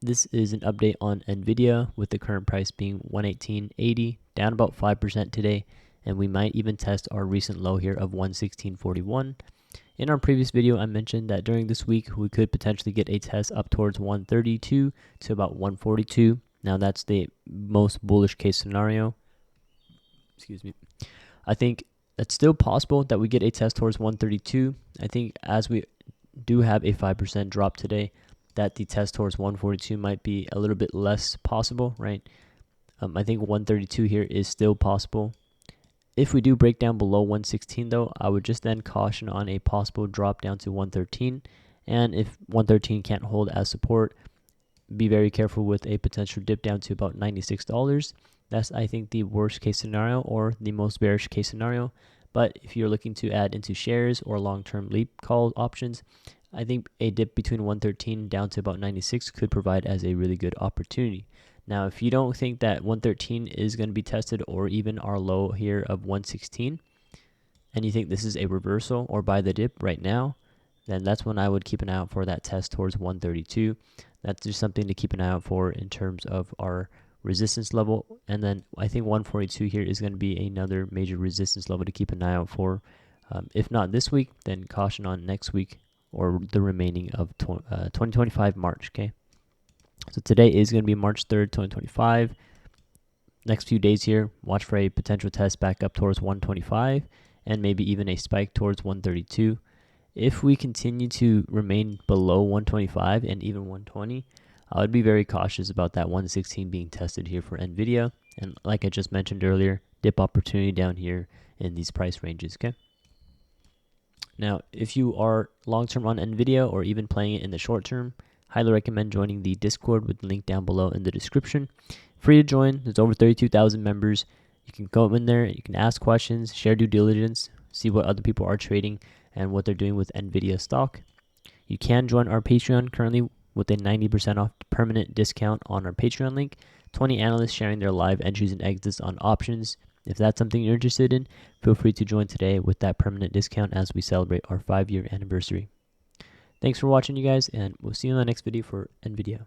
This is an update on Nvidia with the current price being 118.80, down about 5% today, and we might even test our recent low here of 116.41. In our previous video, I mentioned that during this week, we could potentially get a test up towards 132 to about 142. Now that's the most bullish case scenario. Excuse me. I think it's still possible that we get a test towards 132. I think as we do have a 5% drop today, that the test towards 142 might be a little bit less possible, right? I think 132 here is still possible. If we do break down below 116 though, I would just then caution on a possible drop down to 113. And if 113 can't hold as support, be very careful with a potential dip down to about $96. That's, I think, the worst case scenario or the most bearish case scenario. But if you're looking to add into shares or long-term leap call options, I think a dip between 113 down to about 96 could provide as a really good opportunity. Now, if you don't think that 113 is going to be tested or even our low here of 116, and you think this is a reversal or buy the dip right now, then that's when I would keep an eye out for that test towards 132. That's just something to keep an eye out for in terms of our resistance level. And then I think 142 here is going to be another major resistance level to keep an eye out for. If not this week, then caution on next week or the remaining of 2025 March, okay? So today is going to be March 3rd, 2025. Next few days here, watch for a potential test back up towards 125 and maybe even a spike towards 132. If we continue to remain below 125 and even 120, I would be very cautious about that 116 being tested here for Nvidia. And like I just mentioned earlier, dip opportunity down here in these price ranges, okay? Now, if you are long-term on Nvidia or even playing it in the short term, highly recommend joining the Discord with the link down below in the description. Free to join. There's over 32,000 members. You can go in there, you can ask questions, share due diligence, see what other people are trading and what they're doing with Nvidia stock. You can join our Patreon currently with a 90% off permanent discount on our Patreon link. 20 analysts sharing their live entries and exits on options. If that's something you're interested in, feel free to join today with that permanent discount as we celebrate our 5-year anniversary. Thanks for watching, you guys, and we'll see you in the next video for Nvidia.